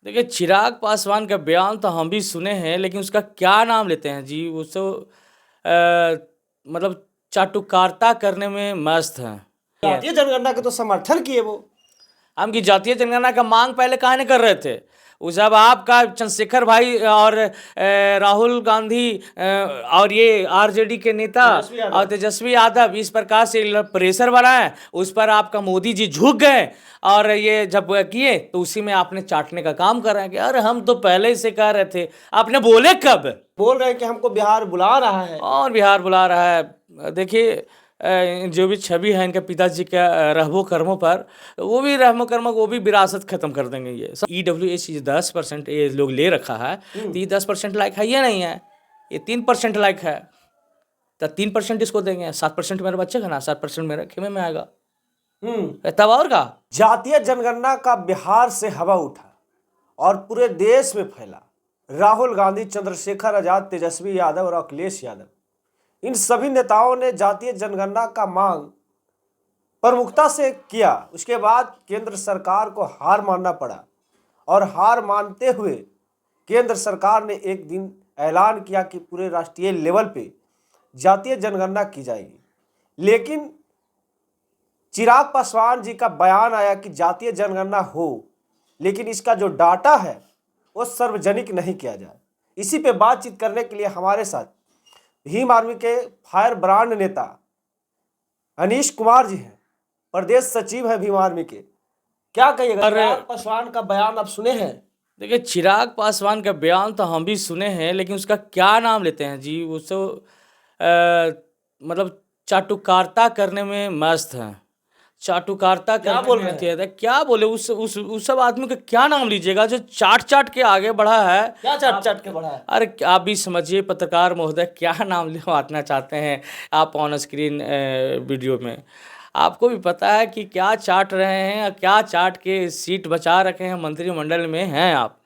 देखिए, चिराग पासवान का बयान तो हम भी सुने हैं, लेकिन उसका क्या नाम लेते हैं जी? वो तो मतलब चाटुकारिता करने में मस्त हैं। जातीय जनगणना के तो समर्थन किए वो। हम की जातीय जनगणना का मांग पहले काहे नहीं कर रहे थे? वो जब आपका चंद्रशेखर भाई और राहुल गांधी और ये आरजेडी के नेता तेजस्वी यादव। और तेजस्वी यादव इस प्रकार से प्रेशर बनाए, उस पर आपका मोदी जी झुक गए और ये जब किए तो उसी में आपने चाटने का काम कर रहे हैं कि अरे हम तो पहले ही से कह रहे थे। आपने बोले कब? बोल रहे हैं कि हमको बिहार बुला रहा है। और बिहार बुला रहा है। देखिए, जो भी छवि है इनके पिताजी के रहमो कर्मों पर, वो भी रहमो कर्मों वो भी विरासत खत्म कर देंगे। ये EWS 10% ये लोग ले रखा है, तो ये 10% लायक है, ये नहीं है, ये 3% लायक है। तो 3% इसको देंगे, 7% मेरे बच्चे का ना, 7% मेरे खेमे में आएगा। तब और का जातीय जनगणना का बिहार से हवा उठा और पूरे देश में फैला। राहुल गांधी, चंद्रशेखर आजाद, तेजस्वी यादव और अखिलेश यादव, इन सभी नेताओं ने जातीय जनगणना का मांग प्रमुखता से किया। उसके बाद केंद्र सरकार को हार मानना पड़ा और हार मानते हुए केंद्र सरकार ने एक दिन ऐलान किया कि पूरे राष्ट्रीय लेवल पे जातीय जनगणना की जाएगी। लेकिन चिराग पासवान जी का बयान आया कि जातीय जनगणना हो, लेकिन इसका जो डाटा है वो सार्वजनिक नहीं किया जाए। इसी पे बातचीत करने के लिए हमारे साथ भीम आर्मी के फायर ब्रांड नेता अनीश कुमार जी हैं, प्रदेश सचिव है भीम आर्मी के। क्या कहिएगा, चिराग पासवान का बयान आप सुने हैं? देखिए, चिराग पासवान का बयान तो हम भी सुने हैं, लेकिन उसका क्या नाम लेते हैं जी? वो तो मतलब चाटुकारिता करने में मस्त हैं। चाटुकारिता क्या करने बोल में रहे हैं? रहते हैं। क्या बोले उस सब आदमी का क्या नाम लीजिएगा जो चाट चाट के आगे बढ़ा है? क्या चाट चाट के बढ़ा है? अरे आप भी समझिए पत्रकार महोदय, क्या नाम लिखवाना चाहते हैं आप ऑन स्क्रीन वीडियो में? आपको भी पता है कि क्या चाट रहे हैं और क्या चाट के सीट बचा रखे हैं मंत्रिमंडल में हैं आप।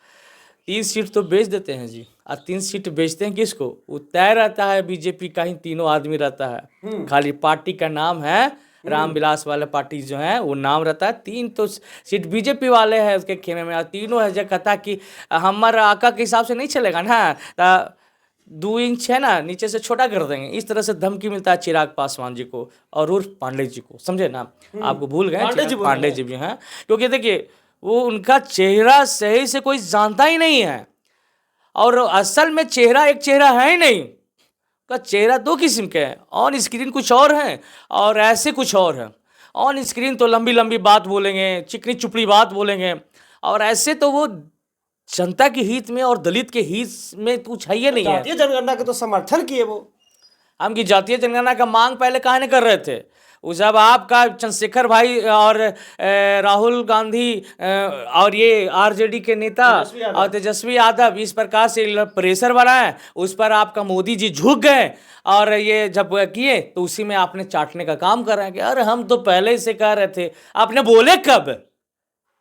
3 सीट तो बेच देते हैं जी, और 3 सीट बेचते हैं किसको? वो तय रहता है बीजेपी का ही तीनों आदमी रहता है, खाली पार्टी का नाम है रामविलास वाला पार्टी जो है वो नाम रहता है। 3 तो सीट बीजेपी वाले हैं उसके खेमे में, और तीनों है जो कहता कि हमारे आका के हिसाब से नहीं चलेगा ना, 2 इंच है ना नीचे से छोटा कर देंगे। इस तरह से धमकी मिलता है चिराग पासवान जी को और उर्फ पांडे जी को, समझे ना? आपको भूल गए पांडे जी भी हैं, क्योंकि देखिए वो उनका चेहरा सही से कोई जानता ही नहीं है, और असल में चेहरा एक चेहरा है ही नहीं का। चेहरा 2 किस्म के हैं, ऑन स्क्रीन कुछ और हैं और ऐसे कुछ और हैं। ऑन स्क्रीन तो लंबी लंबी बात बोलेंगे, चिकनी चुपड़ी बात बोलेंगे, और ऐसे तो वो जनता के हित में और दलित के हित में कुछ है ही नहीं है। जातीय जनगणना के तो समर्थन किए वो। हम की जातीय जनगणना का मांग पहले काहे नहीं कर रहे थे? वो जब आपका चंद्रशेखर भाई और राहुल गांधी और ये आरजेडी के नेता और तेजस्वी यादव इस प्रकार से प्रेशर बनाए, उस पर आपका मोदी जी झुक गए और ये जब किए तो उसी में आपने चाटने का काम कर रहे हैं कि अरे हम तो पहले ही से कह रहे थे। आपने बोले कब?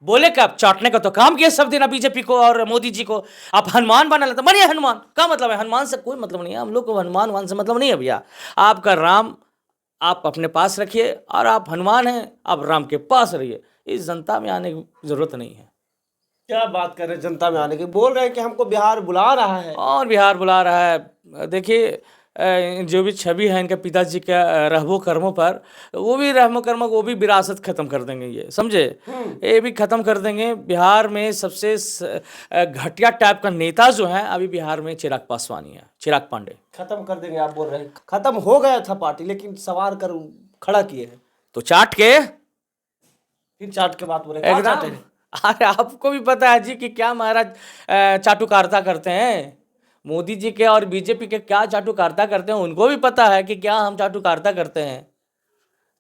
बोले कब? चाटने का तो काम किया सब दिन बीजेपी को और मोदी जी को। आप हनुमान बना लेते, बनिए हनुमान। क्या मतलब है? हनुमान से कोई मतलब नहीं है, हम लोग को हनुमान वन से मतलब नहीं है भैया। आपका राम आप अपने पास रखिए, और आप हनुमान हैं, आप राम के पास रहिए। इस जनता में आने की जरूरत नहीं है। क्या बात कर रहे हैं जनता में आने की? बोल रहे हैं कि हमको बिहार बुला रहा है। और बिहार बुला रहा है। देखिए, जो भी छवि है इनके पिताजी के रहमो कर्मों पर, वो भी रहमो कर्मों वो भी विरासत खत्म कर देंगे, ये समझे? ये भी खत्म कर देंगे। बिहार में सबसे घटिया टाइप का नेता जो है अभी बिहार में चिराग पासवान ही है, चिराग पांडे। खत्म कर देंगे आप बोल रहे हैं? खत्म हो गया था पार्टी, लेकिन सवार कर खड़ा किए हैं। तो चाट के फिर चाट के बात बोल रहे हैं? क्या चाट है? अरे आपको भी पता है जी कि क्या महाराज चाटुकारिता करते हैं। मोदी जी के और बीजेपी के क्या चाटुकारिता करते हैं उनको भी पता है कि क्या हम चाटुकारिता करते हैं।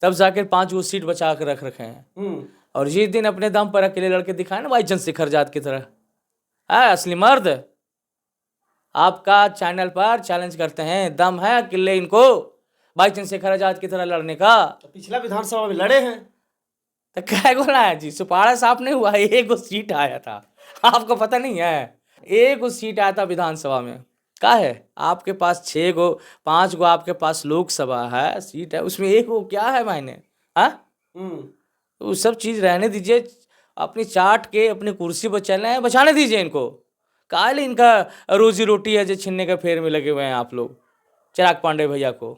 तब जाकर 5 वो सीट बचा कर रख रखे हैं, और जिस दिन अपने दम पर अकेले लड़के दिखाए ना भाई चंद्रशेखर आजाद की तरह, है असली मर्द। आपका चैनल पर चैलेंज करते हैं, दम है अकेले इनको भाई चंद्रशेखर आजाद की तरह लड़ने का। तो पिछला विधानसभा में लड़े हैं तो क्या बोला है जी? सुपारा साफ नहीं हुआ, 1 सीट आया था, आपको पता नहीं है? 1 सीट आया था विधानसभा में। क्या है आपके पास? 6 गो 5 गो आपके पास लोकसभा है सीट है, उसमें 1 गो क्या है मायने? हाँ, वो सब चीज रहने दीजिए। अपनी चाट के अपनी कुर्सी पर चल रहे हैं, बचाने दीजिए इनको। काहे ले इनका रोजी रोटी है जो छीनने के फेर में लगे हुए हैं आप लोग, चिराग पांडे भैया को।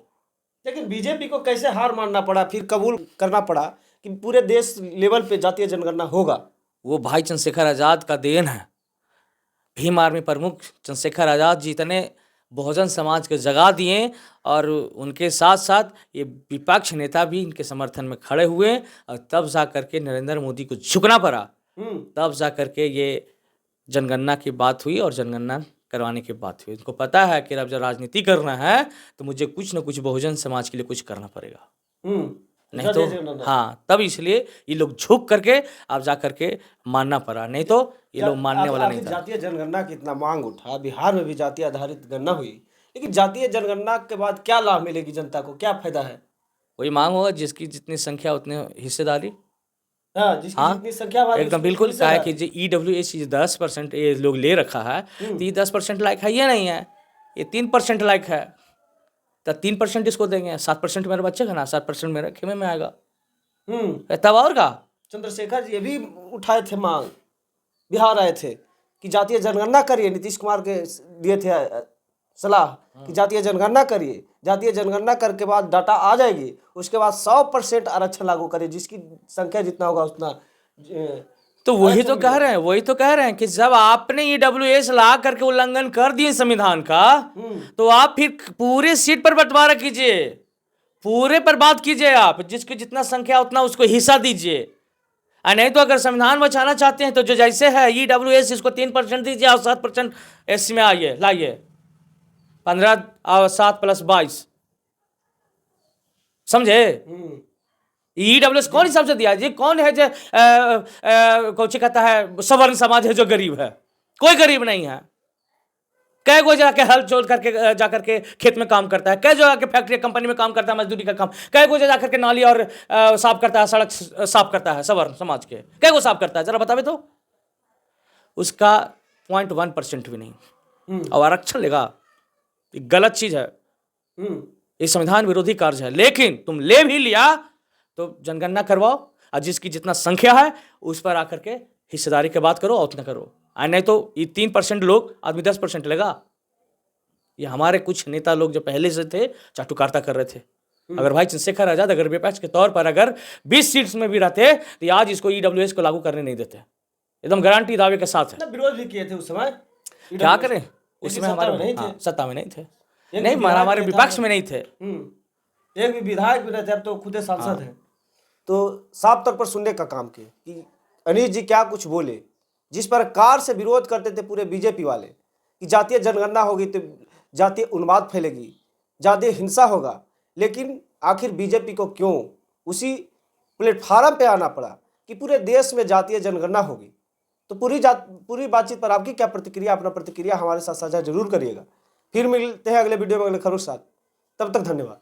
लेकिन बीजेपी को कैसे हार मानना पड़ा, फिर कबूल करना पड़ा कि पूरे देश लेवल पे जातीय जनगणना होगा? वो भाई चंद्रशेखर आज़ाद का देन है। भीम आर्मी प्रमुख चंद्रशेखर आज़ाद जी ने बहुजन समाज को जगा दिए और उनके साथ साथ ये विपक्ष नेता भी इनके समर्थन में खड़े हुए और तब जा करके नरेंद्र मोदी को झुकना पड़ा। तब जा करके ये जनगणना की बात हुई और जनगणना करवाने की बात हुई। उनको पता है कि अब जब राजनीति करना है तो मुझे कुछ न कुछ बहुजन समाज के लिए कुछ करना पड़ेगा, नहीं तो हाँ, तब इसलिए ये लोग झुक करके अब जा करके मानना पड़ा, नहीं तो ये लोग मानने वाला नहीं था। जातीय जनगणना की इतना मांग उठा, बिहार में भी जातीय आधारित गणना हुई, लेकिन जातीय जनगणना के बाद क्या लाभ मिलेगी जनता को, क्या फायदा है? वही मांग होगा जिसकी जितनी संख्या उतनी हिस्सेदारी। जिसकी जितनी संख्या वाली एकदम बिल्कुल। क्या है कि जो EWS 10% ये लोग ले रखा है तो ये 10% लायक है, ये नहीं है, ये 3% लायक है, तो 3% इसको देंगे, 7% मेरे बच्चे का ना, 7% मेरे खेमे में आएगा। तब और का चंद्रशेखर जी ये भी उठाए थे मांग, बिहार आए थे कि जातीय जनगणना करिए, नीतीश कुमार के दिए थे सलाह कि जातीय जनगणना करिए, जातीय जनगणना करके बाद डाटा आ जाएगी, उसके बाद 100% आरक्षण लागू करिए, जिसकी संख्या जितना होगा उतना। तो वही तो कह रहे हैं, वही तो कह रहे हैं कि जब आपने EWS ला करके उल्लंघन कर दिए संविधान का, तो आप फिर पूरे सीट पर बंटवारा कीजिए, पूरे पर बात कीजिए, आप जिसकी जितना संख्या उतना उसको हिस्सा दीजिए। नहीं तो अगर संविधान बचाना चाहते हैं तो जो जैसे है EWS इसको 3% दीजिए और 7% SC में आइए, लाइए 15 और 7 + 22, समझे? EWS कौन हिसाब से दिया जी? कौन है जो कौन कहता है सवर्ण समाज है जो गरीब है? कोई गरीब नहीं है। कै गो जाके हल जोत करके जाकर के खेत में काम करता है, कै जो जाके फैक्ट्री कंपनी में काम करता है, मजदूरी का काम, कै गो जाकर के नाली और साफ करता है, सड़क साफ करता है, सवर्ण समाज के कै गो साफ करता है, जरा बतावे तो। उसका 0.1% भी नहीं। और आरक्षण लेगा, ये गलत चीज है, ये संविधान विरोधी कार्य है। लेकिन तुम ले भी लिया तो जनगणना करवाओ और जिसकी जितना संख्या है उस पर आकर के हिस्सेदारी की बात करो और उतना करो। नहीं तो ये 3% लोग आदमी 10% लेगा। ये हमारे कुछ नेता लोग जो पहले से थे चाटुकारिता कर रहे थे। अगर भाई चंद्रशेखर आजाद अगर विपक्ष के तौर पर अगर 20 सीट्स में भी रहते तो आज इसको EWS को लागू करने नहीं देते, एकदम गारंटी दावे के साथ है। विरोध भी किए थे उस समय, क्या करें, उसमें हमारे सत्ता में नहीं थे, नहीं हमारे विपक्ष में नहीं थे, एक भी विधायक भी रहते, अब तो खुद सांसद हैं। तो साफ तौर पर सुनने का काम किए कि अनिश जी क्या कुछ बोले, जिस प्रकार से विरोध करते थे पूरे बीजेपी वाले कि जातीय जनगणना होगी तो जातीय उन्माद फैलेगी, जातीय हिंसा होगा, लेकिन आखिर बीजेपी को क्यों उसी प्लेटफार्म पे आना पड़ा कि पूरे देश में जातीय जनगणना होगी? तो पूरी बातचीत पर आपकी क्या प्रतिक्रिया, अपना प्रतिक्रिया हमारे साथ साझा जरूर करिएगा। फिर मिलते हैं अगले वीडियो में अगले खबरों के साथ, तब तक धन्यवाद।